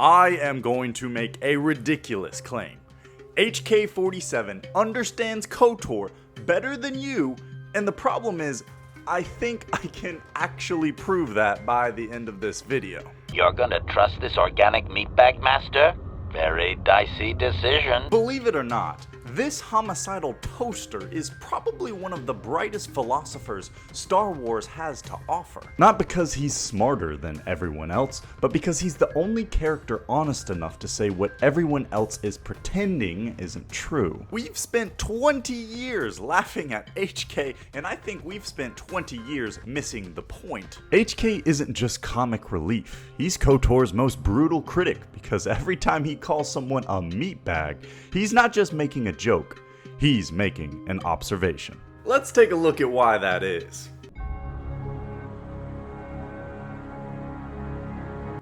I am going to make a ridiculous claim. HK-47 understands KOTOR better than you, and the problem is, I think I can actually prove that by the end of this video. You're gonna trust this organic meatbag master? Very dicey decision. Believe it or not, this homicidal toaster is probably one of the brightest philosophers Star Wars has to offer. Not because he's smarter than everyone else, but because he's the only character honest enough to say what everyone else is pretending isn't true. We've spent 20 years laughing at HK, and I think we've spent 20 years missing the point. HK isn't just comic relief. He's KOTOR's most brutal critic, because every time he calls someone a meatbag, he's not just making a joke, he's making an observation. Let's take a look at why that is.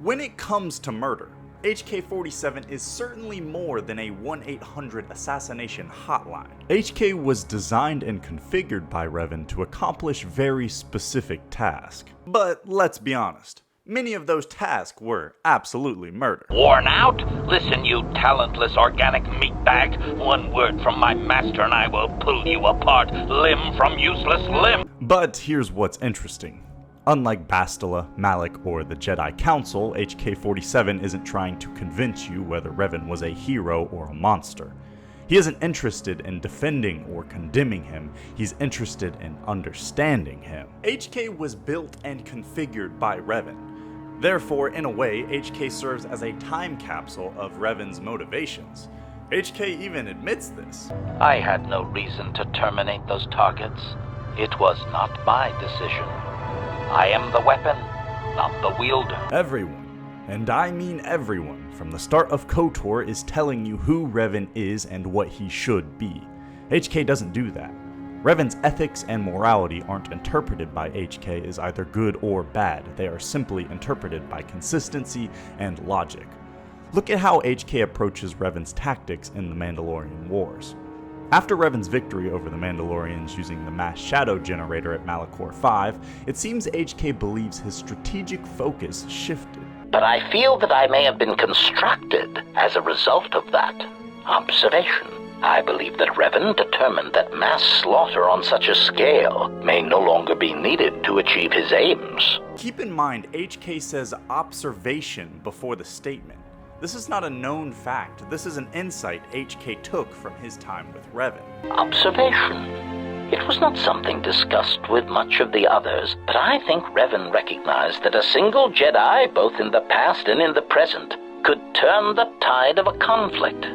When it comes to murder, HK-47 is certainly more than a 1-800 assassination hotline. HK was designed and configured by Revan to accomplish very specific tasks. But let's be honest, many of those tasks were absolutely murder. Worn out? Listen, you talentless organic meatbag. One word from my master and I will pull you apart, limb from useless limb. But here's what's interesting. Unlike Bastila, Malik, or the Jedi Council, HK-47 isn't trying to convince you whether Revan was a hero or a monster. He isn't interested in defending or condemning him, he's interested in understanding him. HK was built and configured by Revan. Therefore, in a way, HK serves as a time capsule of Revan's motivations. HK even admits this. I had no reason to terminate those targets. It was not my decision. I am the weapon, not the wielder. Everyone, and I mean everyone, from the start of KOTOR is telling you who Revan is and what he should be. HK doesn't do that. Revan's ethics and morality aren't interpreted by HK as either good or bad, they are simply interpreted by consistency and logic. Look at how HK approaches Revan's tactics in the Mandalorian Wars. After Revan's victory over the Mandalorians using the mass shadow generator at Malachor 5, it seems HK believes his strategic focus shifted. But I feel that I may have been constructed as a result of that observation. I believe that Revan determined that mass slaughter on such a scale may no longer be needed to achieve his aims. Keep in mind, HK says observation before the statement. This is not a known fact, this is an insight HK took from his time with Revan. Observation. It was not something discussed with much of the others, but I think Revan recognized that a single Jedi, both in the past and in the present, could turn the tide of a conflict.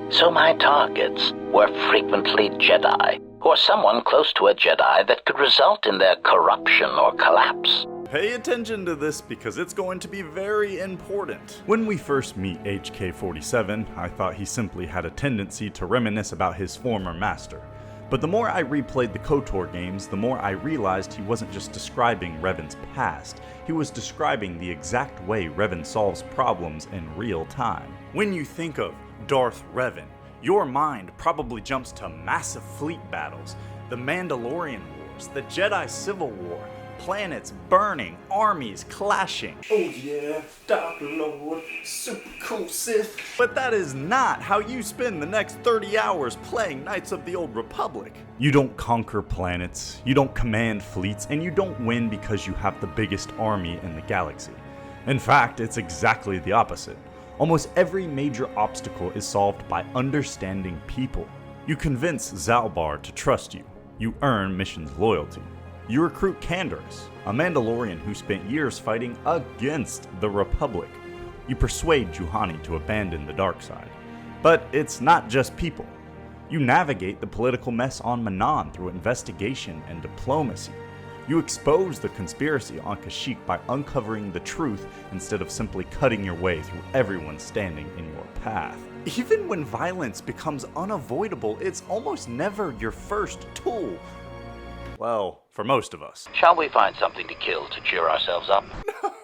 So my targets were frequently Jedi, or someone close to a Jedi that could result in their corruption or collapse. Pay attention to this because it's going to be very important. When we first meet HK-47, I thought he simply had a tendency to reminisce about his former master. But the more I replayed the KOTOR games, the more I realized he wasn't just describing Revan's past, he was describing the exact way Revan solves problems in real time. When you think of Darth Revan, your mind probably jumps to massive fleet battles, the Mandalorian Wars, the Jedi Civil War, planets burning, armies clashing. Oh yeah, Dark Lord, super cool Sith. But that is not how you spend the next 30 hours playing Knights of the Old Republic. You don't conquer planets, you don't command fleets, and you don't win because you have the biggest army in the galaxy. In fact, it's exactly the opposite. Almost every major obstacle is solved by understanding people. You convince Zalbar to trust you. You earn Mission's loyalty. You recruit Canderous, a Mandalorian who spent years fighting against the Republic. You persuade Juhani to abandon the dark side. But it's not just people. You navigate the political mess on Manan through investigation and diplomacy. You expose the conspiracy on Kashyyyk by uncovering the truth instead of simply cutting your way through everyone standing in your path. Even when violence becomes unavoidable, it's almost never your first tool. Well, for most of us. Shall we find something to kill to cheer ourselves up?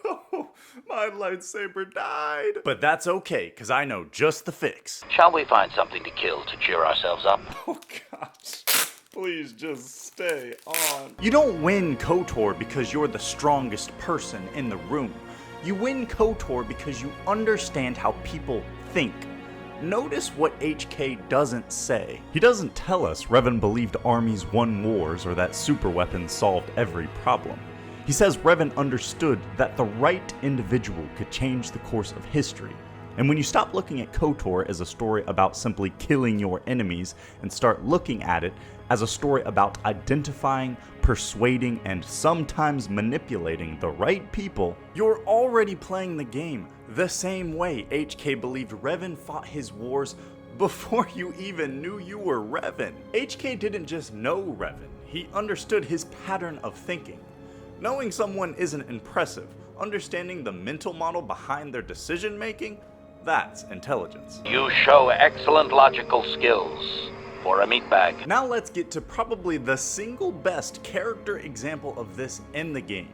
No, my lightsaber died. But that's okay, because I know just the fix. Shall we find something to kill to cheer ourselves up? Oh gosh, please just stay on. You don't win KOTOR because you're the strongest person in the room. You win KOTOR because you understand how people think. Notice what HK doesn't say. He doesn't tell us Revan believed armies won wars or that superweapons solved every problem. He says Revan understood that the right individual could change the course of history. And when you stop looking at KOTOR as a story about simply killing your enemies and start looking at it as a story about identifying, persuading, and sometimes manipulating the right people, you're already playing the game the same way HK believed Revan fought his wars before you even knew you were Revan. HK didn't just know Revan, he understood his pattern of thinking. Knowing someone isn't impressive. Understanding the mental model behind their decision making, that's intelligence. You show excellent logical skills for a meatbag. Now let's get to probably the single best character example of this in the game.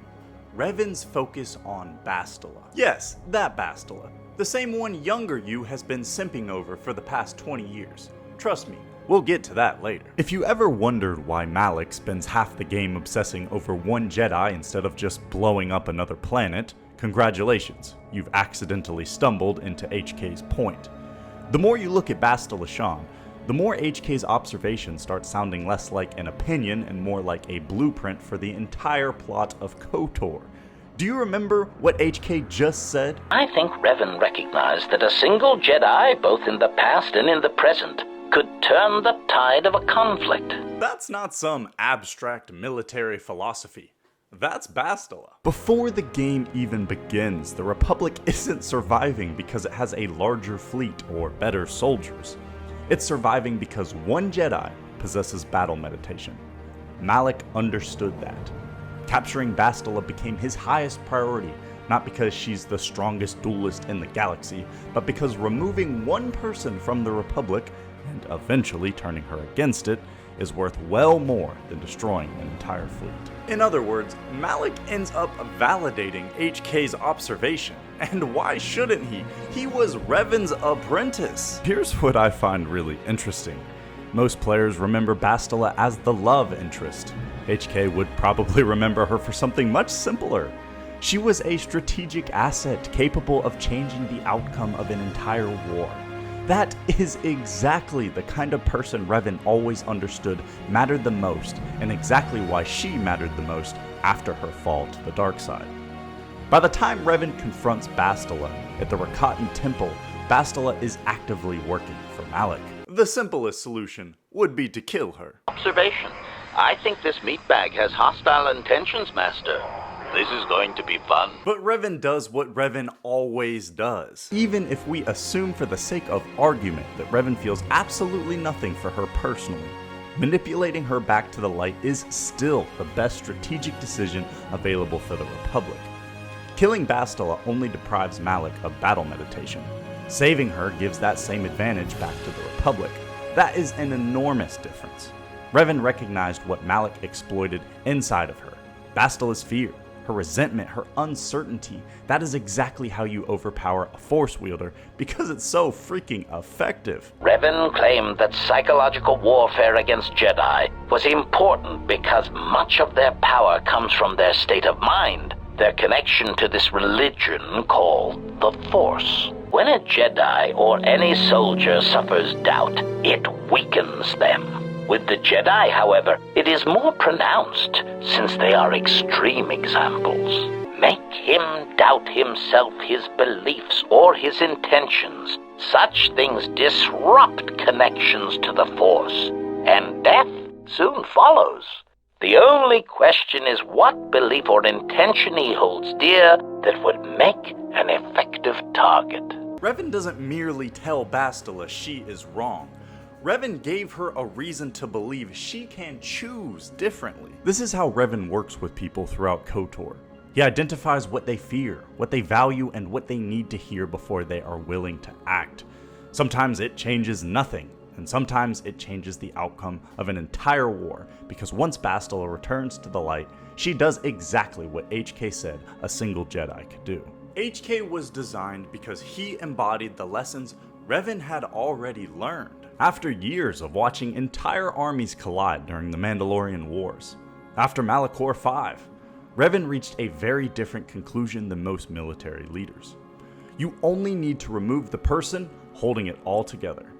Revan's focus on Bastila. Yes, that Bastila. The same one younger you has been simping over for the past 20 years. Trust me, we'll get to that later. If you ever wondered why Malak spends half the game obsessing over one Jedi instead of just blowing up another planet, congratulations, you've accidentally stumbled into HK's point. The more you look at Bastila Shan, the more HK's observation starts sounding less like an opinion and more like a blueprint for the entire plot of KOTOR. Do you remember what HK just said? I think Revan recognized that a single Jedi, both in the past and in the present, could turn the tide of a conflict. That's not some abstract military philosophy. That's Bastila. Before the game even begins, the Republic isn't surviving because it has a larger fleet or better soldiers. It's surviving because one Jedi possesses battle meditation. Malak understood that. Capturing Bastila became his highest priority, not because she's the strongest duelist in the galaxy, but because removing one person from the Republic, and eventually turning her against it, is worth well more than destroying an entire fleet. In other words, Malak ends up validating HK's observation. And why shouldn't he? He was Revan's apprentice. Here's what I find really interesting. Most players remember Bastila as the love interest. HK would probably remember her for something much simpler. She was a strategic asset capable of changing the outcome of an entire war. That is exactly the kind of person Revan always understood mattered the most, and exactly why she mattered the most after her fall to the dark side. By the time Revan confronts Bastila at the Rakatan Temple, Bastila is actively working for Malak. The simplest solution would be to kill her. Observation. I think this meatbag has hostile intentions, Master. This is going to be fun. But Revan does what Revan always does. Even if we assume for the sake of argument that Revan feels absolutely nothing for her personally, manipulating her back to the light is still the best strategic decision available for the Republic. Killing Bastila only deprives Malak of battle meditation. Saving her gives that same advantage back to the Republic. That is an enormous difference. Revan recognized what Malak exploited inside of her. Bastila's fear, her resentment, her uncertainty. That is exactly how you overpower a Force wielder because it's so freaking effective. Revan claimed that psychological warfare against Jedi was important because much of their power comes from their state of mind, their connection to this religion called the Force. When a Jedi or any soldier suffers doubt, it weakens them. With the Jedi, however, it is more pronounced, since they are extreme examples. Make him doubt himself, his beliefs, or his intentions. Such things disrupt connections to the Force, and death soon follows. The only question is what belief or intention he holds dear that would make an effective target. Revan doesn't merely tell Bastila she is wrong. Revan gave her a reason to believe she can choose differently. This is how Revan works with people throughout KOTOR. He identifies what they fear, what they value, and what they need to hear before they are willing to act. Sometimes it changes nothing, and sometimes it changes the outcome of an entire war, because once Bastila returns to the light, she does exactly what HK said a single Jedi could do. HK was designed because he embodied the lessons Revan had already learned. After years of watching entire armies collide during the Mandalorian Wars, after Malachor V, Revan reached a very different conclusion than most military leaders. You only need to remove the person holding it all together.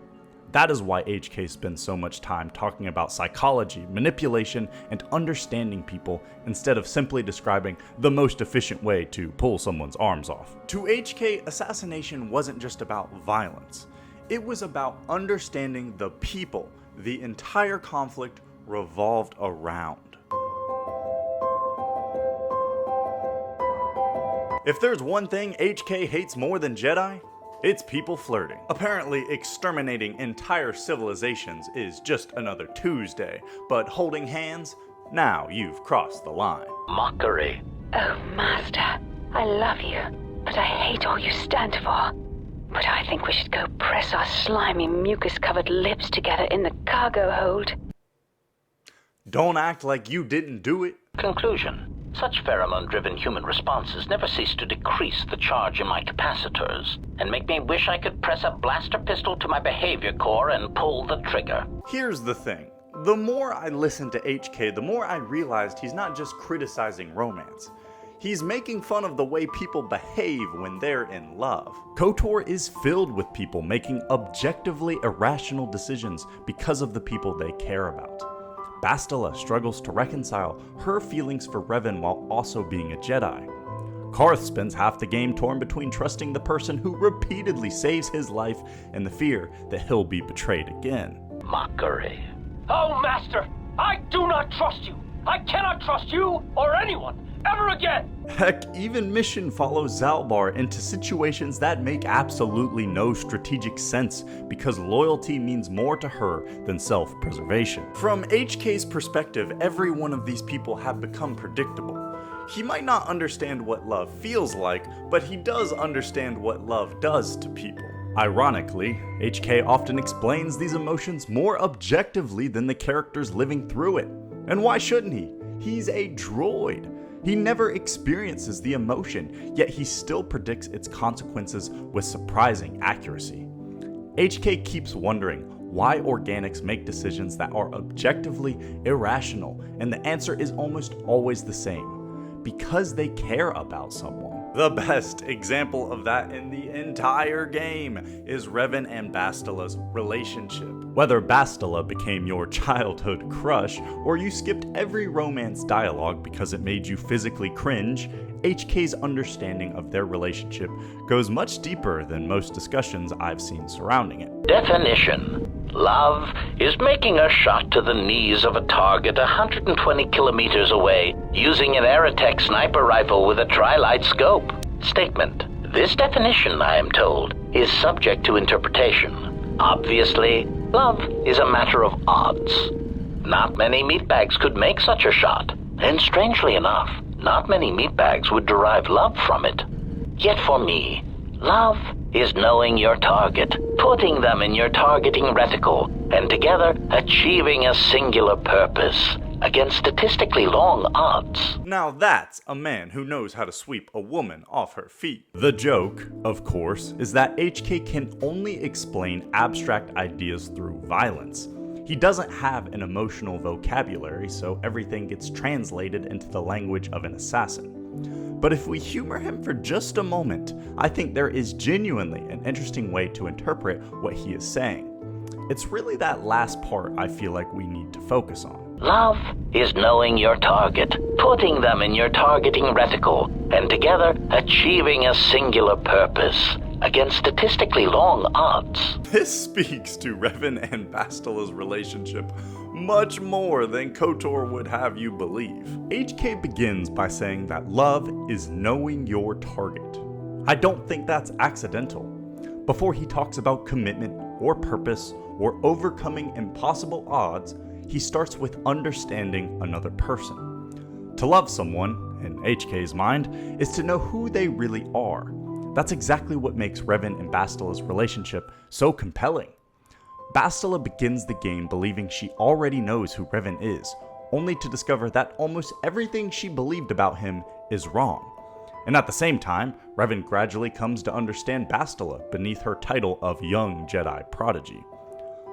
That is why HK spends so much time talking about psychology, manipulation, and understanding people instead of simply describing the most efficient way to pull someone's arms off. To HK, assassination wasn't just about violence. It was about understanding the people the entire conflict revolved around. If there's one thing HK hates more than Jedi, it's people flirting. Apparently, exterminating entire civilizations is just another Tuesday, but holding hands? Now you've crossed the line. Mockery. Oh, Master, I love you, but I hate all you stand for. But I think we should go press our slimy, mucus-covered lips together in the cargo hold. Don't act like you didn't do it. Conclusion. Such pheromone-driven human responses never cease to decrease the charge in my capacitors, and make me wish I could press a blaster pistol to my behavior core and pull the trigger. Here's the thing. The more I listened to HK, the more I realized he's not just criticizing romance. He's making fun of the way people behave when they're in love. KOTOR is filled with people making objectively irrational decisions because of the people they care about. Bastila struggles to reconcile her feelings for Revan while also being a Jedi. Karth spends half the game torn between trusting the person who repeatedly saves his life and the fear that he'll be betrayed again. Mockery. Oh, Master, I do not trust you. I cannot trust you or anyone ever again. Heck, even Mission follows Zalbar into situations that make absolutely no strategic sense because loyalty means more to her than self-preservation. From HK's perspective, every one of these people have become predictable. He might not understand what love feels like, but he does understand what love does to people. Ironically, HK often explains these emotions more objectively than the characters living through it. And why shouldn't he? He's a droid. He never experiences the emotion, yet he still predicts its consequences with surprising accuracy. HK keeps wondering why organics make decisions that are objectively irrational, and the answer is almost always the same: because they care about someone. The best example of that in the entire game is Revan and Bastila's relationship. Whether Bastila became your childhood crush, or you skipped every romance dialogue because it made you physically cringe, HK's understanding of their relationship goes much deeper than most discussions I've seen surrounding it. Definition. Love is making a shot to the knees of a target 120 kilometers away using an Aerotech sniper rifle with a tri-light scope. Statement. This definition, I am told, is subject to interpretation. Obviously, love is a matter of odds. Not many meatbags could make such a shot, and strangely enough, not many meatbags would derive love from it. Yet for me, love is knowing your target, putting them in your targeting reticle, and together achieving a singular purpose against statistically long odds. Now that's a man who knows how to sweep a woman off her feet. The joke, of course, is that HK can only explain abstract ideas through violence. He doesn't have an emotional vocabulary, so everything gets translated into the language of an assassin. But if we humor him for just a moment, I think there is genuinely an interesting way to interpret what he is saying. It's really that last part I feel like we need to focus on. Love is knowing your target, putting them in your targeting reticle, and together achieving a singular purpose against statistically long odds. This speaks to Revan and Bastila's relationship much more than KOTOR would have you believe. HK begins by saying that love is knowing your target. I don't think that's accidental. Before he talks about commitment or purpose or overcoming impossible odds, he starts with understanding another person. To love someone, in HK's mind, is to know who they really are. That's exactly what makes Revan and Bastila's relationship so compelling. Bastila begins the game believing she already knows who Revan is, only to discover that almost everything she believed about him is wrong. And at the same time, Revan gradually comes to understand Bastila beneath her title of young Jedi prodigy.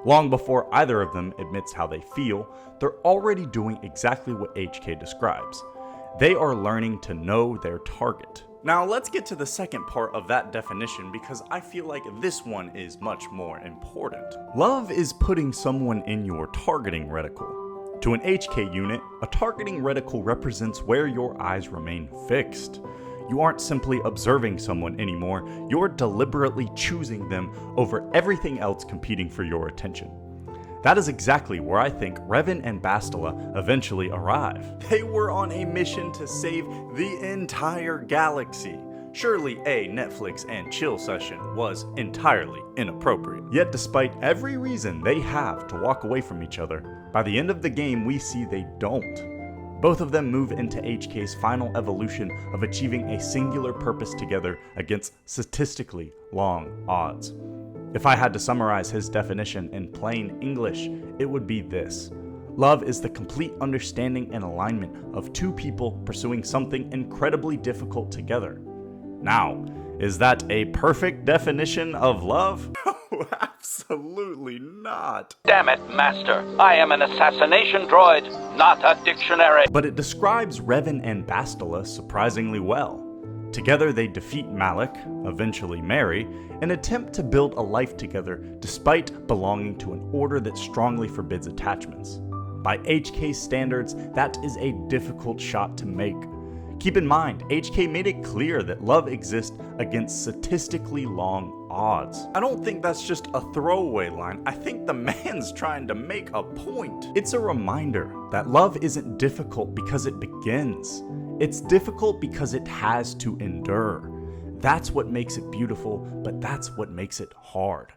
Long before either of them admits how they feel, they're already doing exactly what HK describes. They are learning to know their target. Now let's get to the second part of that definition because I feel like this one is much more important. Love is putting someone in your targeting reticle. To an HK unit, a targeting reticle represents where your eyes remain fixed. You aren't simply observing someone anymore, you're deliberately choosing them over everything else competing for your attention. That is exactly where I think Revan and Bastila eventually arrive. They were on a mission to save the entire galaxy. Surely a Netflix and chill session was entirely inappropriate. Yet despite every reason they have to walk away from each other, by the end of the game we see they don't. Both of them move into HK's final evolution of achieving a singular purpose together against statistically long odds. If I had to summarize his definition in plain English, it would be this. Love is the complete understanding and alignment of two people pursuing something incredibly difficult together. Now, is that a perfect definition of love? No, absolutely not. Damn it, Master. I am an assassination droid, not a dictionary. But it describes Revan and Bastila surprisingly well. Together they defeat Malik, eventually marry, and attempt to build a life together despite belonging to an order that strongly forbids attachments. By HK standards, that is a difficult shot to make. Keep in mind, HK made it clear that love exists against statistically long odds. I don't think that's just a throwaway line, I think the man's trying to make a point. It's a reminder that love isn't difficult because it begins. It's difficult because it has to endure. That's what makes it beautiful, but that's what makes it hard.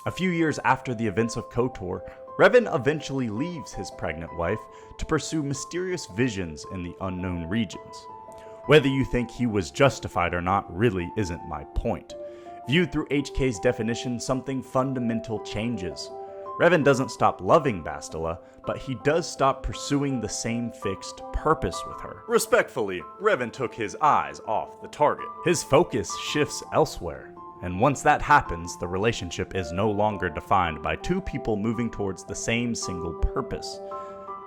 A few years after the events of KOTOR, Revan eventually leaves his pregnant wife to pursue mysterious visions in the unknown regions. Whether you think he was justified or not really isn't my point. Viewed through HK's definition, something fundamental changes. Revan doesn't stop loving Bastila, but he does stop pursuing the same fixed purpose with her. Respectfully, Revan took his eyes off the target. His focus shifts elsewhere. And once that happens, the relationship is no longer defined by two people moving towards the same single purpose.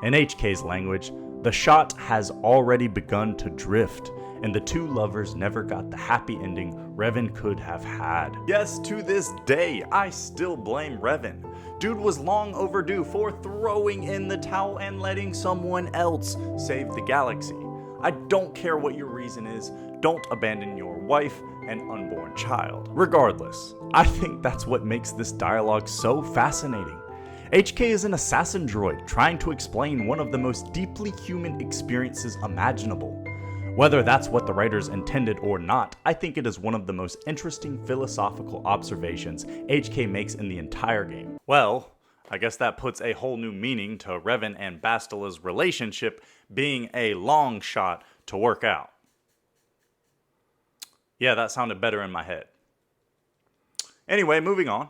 In HK's language, the shot has already begun to drift, and the two lovers never got the happy ending Revan could have had. Yes, to this day, I still blame Revan. Dude was long overdue for throwing in the towel and letting someone else save the galaxy. I don't care what your reason is, don't abandon your wife and unborn child. Regardless, I think that's what makes this dialogue so fascinating. HK is an assassin droid trying to explain one of the most deeply human experiences imaginable. Whether that's what the writers intended or not, I think it is one of the most interesting philosophical observations HK makes in the entire game. Well, I guess that puts a whole new meaning to Revan and Bastila's relationship being a long shot to work out. Yeah, that sounded better in my head. Anyway, moving on.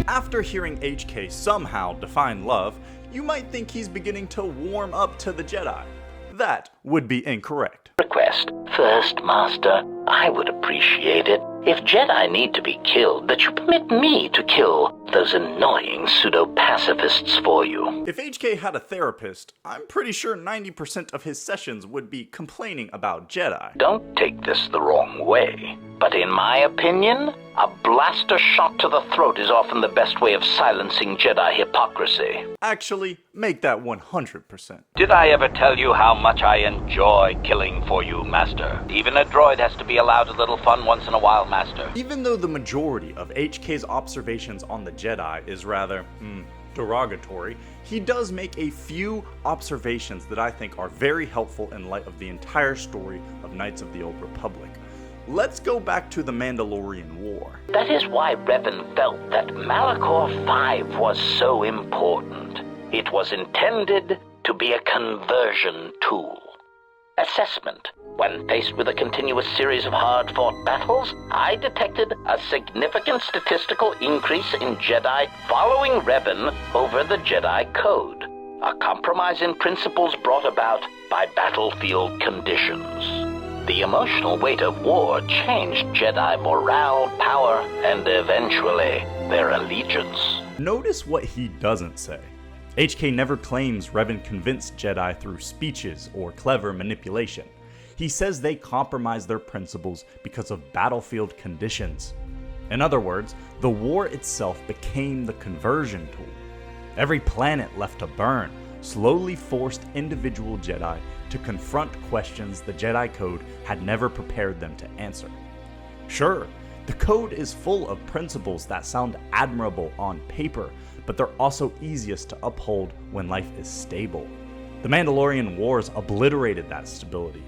After hearing HK somehow define love, you might think he's beginning to warm up to the Jedi. That would be incorrect. Request. First, Master, I would appreciate it if Jedi need to be killed, that you permit me to kill those annoying pseudo-pacifists for you. If HK had a therapist, I'm pretty sure 90% of his sessions would be complaining about Jedi. Don't take this the wrong way, but in my opinion, a blaster shot to the throat is often the best way of silencing Jedi hypocrisy. Actually, make that 100%. Did I ever tell you how much I enjoy killing for you, Master? Even a droid has to be allowed a little fun once in a while, Master. Even though the majority of HK's observations on the Jedi is rather, derogatory, he does make a few observations that I think are very helpful in light of the entire story of Knights of the Old Republic. Let's go back to the Mandalorian War. That is why Revan felt that Malachor 5 was so important. It was intended to be a conversion tool. Assessment. When faced with a continuous series of hard-fought battles, I detected a significant statistical increase in Jedi following Revan over the Jedi Code, a compromise in principles brought about by battlefield conditions. The emotional weight of war changed Jedi morale, power, and eventually their allegiance. Notice what he doesn't say. HK never claims Revan convinced Jedi through speeches or clever manipulation. He says they compromise their principles because of battlefield conditions. In other words, the war itself became the conversion tool. Every planet left to burn slowly forced individual Jedi to confront questions the Jedi Code had never prepared them to answer. Sure, the Code is full of principles that sound admirable on paper, but they're also easiest to uphold when life is stable. The Mandalorian Wars obliterated that stability.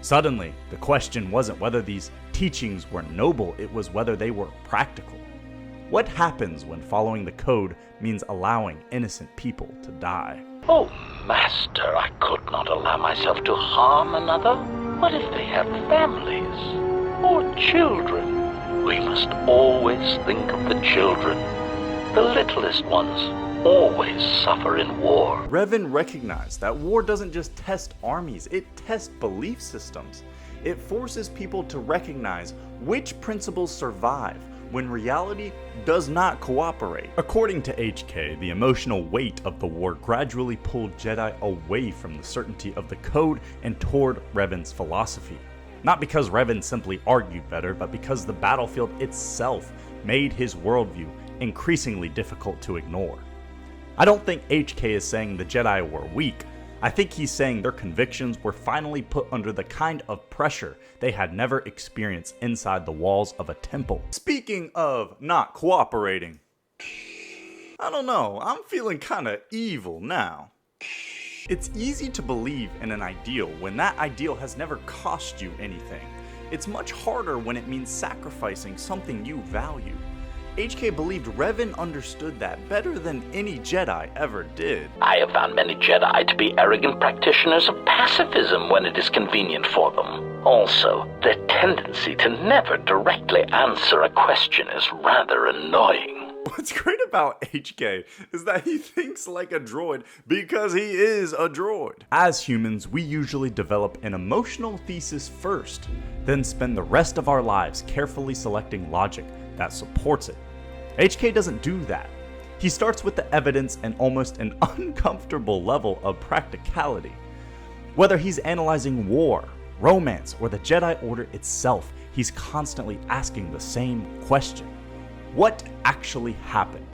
Suddenly, the question wasn't whether these teachings were noble, it was whether they were practical. What happens when following the Code means allowing innocent people to die? Oh, Master, I could not allow myself to harm another. What if they have families or children? We must always think of the children. The littlest ones always suffer in war. Revan recognized that war doesn't just test armies, it tests belief systems. It forces people to recognize which principles survive when reality does not cooperate. According to HK, the emotional weight of the war gradually pulled Jedi away from the certainty of the Code and toward Revan's philosophy. Not because Revan simply argued better, but because the battlefield itself made his worldview increasingly difficult to ignore. I don't think HK is saying the Jedi were weak. I think he's saying their convictions were finally put under the kind of pressure they had never experienced inside the walls of a temple. Speaking of not cooperating, I don't know, I'm feeling kinda evil now. It's easy to believe in an ideal when that ideal has never cost you anything. It's much harder when it means sacrificing something you value. HK believed Revan understood that better than any Jedi ever did. I have found many Jedi to be arrogant practitioners of pacifism when it is convenient for them. Also, their tendency to never directly answer a question is rather annoying. What's great about HK is that he thinks like a droid because he is a droid. As humans, we usually develop an emotional thesis first, then spend the rest of our lives carefully selecting logic that supports it. HK doesn't do that. He starts with the evidence and almost an uncomfortable level of practicality. Whether he's analyzing war, romance, or the Jedi Order itself, he's constantly asking the same question. What actually happened?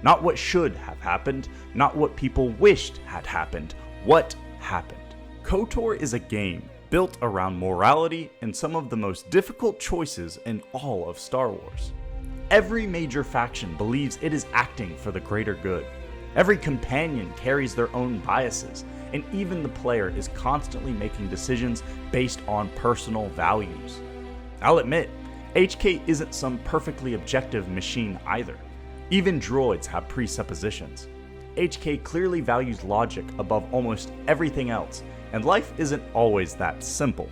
Not what should have happened, not what people wished had happened. What happened? KOTOR is a game built around morality and some of the most difficult choices in all of Star Wars. Every major faction believes it is acting for the greater good. Every companion carries their own biases, and even the player is constantly making decisions based on personal values. I'll admit, HK isn't some perfectly objective machine either. Even droids have presuppositions. HK clearly values logic above almost everything else, and life isn't always that simple.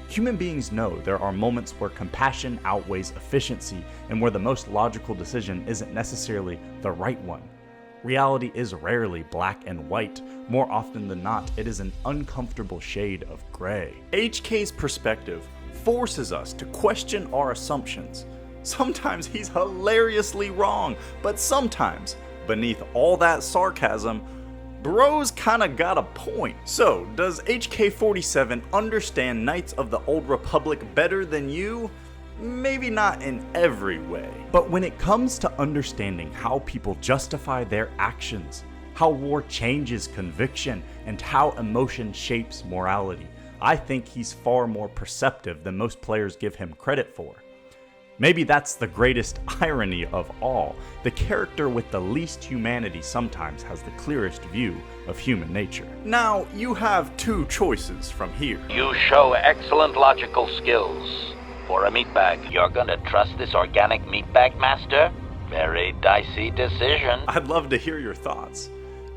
Human beings know there are moments where compassion outweighs efficiency and where the most logical decision isn't necessarily the right one. Reality is rarely black and white. More often than not, it is an uncomfortable shade of gray. HK's perspective forces us to question our assumptions. Sometimes he's hilariously wrong, but sometimes, beneath all that sarcasm, bro's kinda got a point. So, does HK-47 understand Knights of the Old Republic better than you? Maybe not in every way. But when it comes to understanding how people justify their actions, how war changes conviction, and how emotion shapes morality, I think he's far more perceptive than most players give him credit for. Maybe that's the greatest irony of all. The character with the least humanity sometimes has the clearest view of human nature. Now, you have two choices from here. You show excellent logical skills. For a meatbag, you're gonna trust this organic meatbag, Master? Very dicey decision. I'd love to hear your thoughts.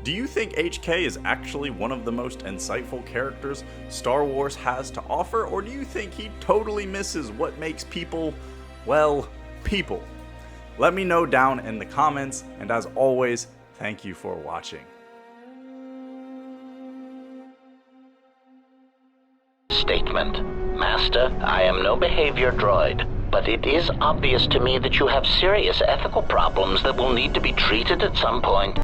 Do you think HK is actually one of the most insightful characters Star Wars has to offer, or do you think he totally misses what makes people, well, people? Let me know down in the comments, and as always, thank you for watching. Statement. Master, I am no behavior droid, but it is obvious to me that you have serious ethical problems that will need to be treated at some point.